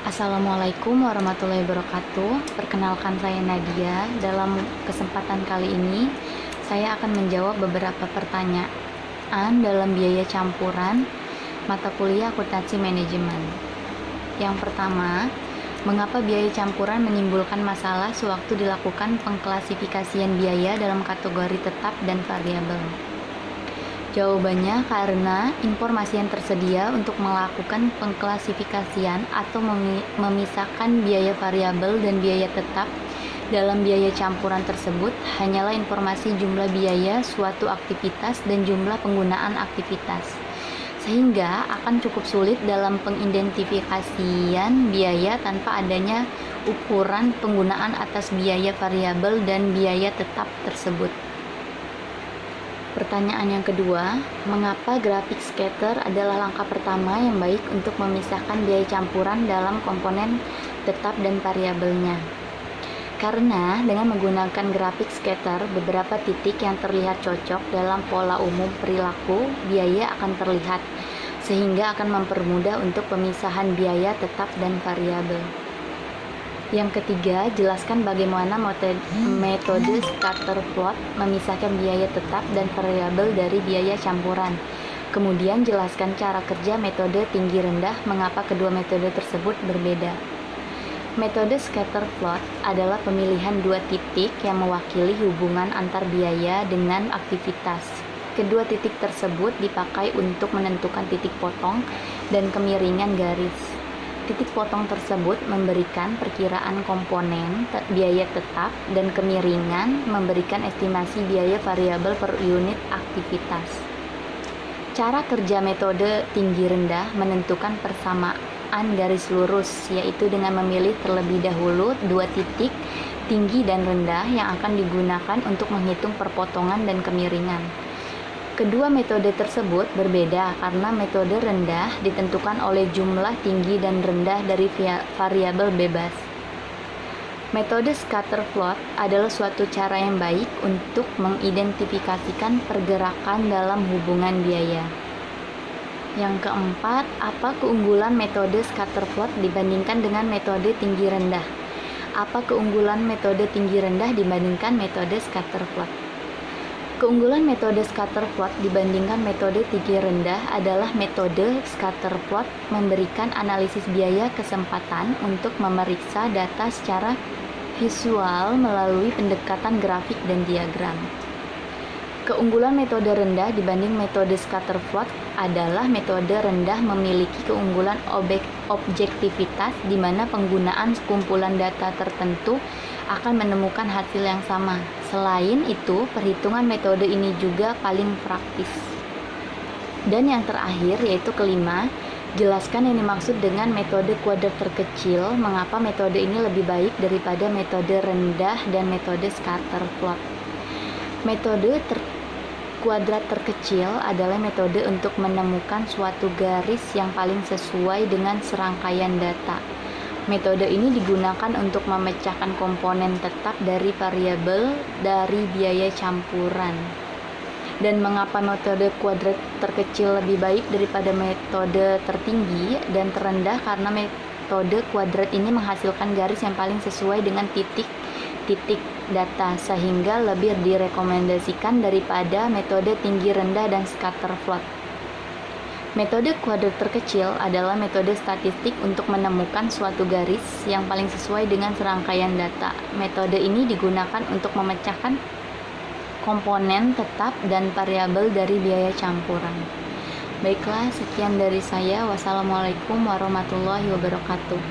Assalamualaikum warahmatullahi wabarakatuh. Perkenalkan, saya Nadia. Dalam kesempatan kali ini, saya akan menjawab beberapa pertanyaan dalam biaya campuran mata kuliah akuntansi manajemen. Yang pertama, mengapa biaya campuran menimbulkan masalah sewaktu dilakukan pengklasifikasian biaya dalam kategori tetap dan variabel? Jawabannya karena informasi yang tersedia untuk melakukan pengklasifikasian atau memisahkan biaya variabel dan biaya tetap dalam biaya campuran tersebut hanyalah informasi jumlah biaya suatu aktivitas dan jumlah penggunaan aktivitas, sehingga akan cukup sulit dalam pengidentifikasian biaya tanpa adanya ukuran penggunaan atas biaya variabel dan biaya tetap tersebut. Pertanyaan yang kedua, mengapa grafik scatter adalah langkah pertama yang baik untuk memisahkan biaya campuran dalam komponen tetap dan variabelnya? Karena dengan menggunakan grafik scatter, beberapa titik yang terlihat cocok dalam pola umum perilaku biaya akan terlihat, sehingga akan mempermudah untuk pemisahan biaya tetap dan variabel. Yang ketiga, jelaskan bagaimana metode scatter plot memisahkan biaya tetap dan variabel dari biaya campuran. Kemudian jelaskan cara kerja metode tinggi rendah, mengapa kedua metode tersebut berbeda. Metode scatter plot adalah pemilihan dua titik yang mewakili hubungan antar biaya dengan aktivitas. Kedua titik tersebut dipakai untuk menentukan titik potong dan kemiringan garis. Titik potong tersebut memberikan perkiraan komponen biaya tetap dan kemiringan memberikan estimasi biaya variabel per unit aktivitas. Cara kerja metode tinggi rendah menentukan persamaan garis lurus, yaitu dengan memilih terlebih dahulu dua titik tinggi dan rendah yang akan digunakan untuk menghitung perpotongan dan kemiringan. Kedua metode tersebut berbeda karena metode rendah ditentukan oleh jumlah tinggi dan rendah dari variabel bebas. Metode scatter plot adalah suatu cara yang baik untuk mengidentifikasikan pergerakan dalam hubungan biaya. Yang keempat, apa keunggulan metode scatter plot dibandingkan dengan metode tinggi rendah? Apa keunggulan metode tinggi rendah dibandingkan metode scatter plot? Keunggulan metode scatter plot dibandingkan metode tinggi rendah adalah metode scatter plot memberikan analisis biaya kesempatan untuk memeriksa data secara visual melalui pendekatan grafik dan diagram. Keunggulan metode rendah dibanding metode scatter plot adalah metode rendah memiliki keunggulan objektivitas di mana penggunaan sekumpulan data tertentu akan menemukan hasil yang sama. Selain itu, perhitungan metode ini juga paling praktis. Dan yang terakhir, yaitu kelima, jelaskan yang dimaksud dengan metode kuadrat terkecil, mengapa metode ini lebih baik daripada metode rendah dan metode scatter plot. Metode kuadrat terkecil adalah metode untuk menemukan suatu garis yang paling sesuai dengan serangkaian data. Metode ini digunakan untuk memecahkan komponen tetap dari variabel dari biaya campuran. Dan mengapa metode kuadrat terkecil lebih baik daripada metode tertinggi dan terendah? Karena metode kuadrat ini menghasilkan garis yang paling sesuai dengan titik-titik data, sehingga lebih direkomendasikan daripada metode tinggi rendah dan scatter plot. Metode kuadrat terkecil adalah metode statistik untuk menemukan suatu garis yang paling sesuai dengan serangkaian data. Metode ini digunakan untuk memecahkan komponen tetap dan variabel dari biaya campuran. Baiklah, sekian dari saya. Wassalamualaikum warahmatullahi wabarakatuh.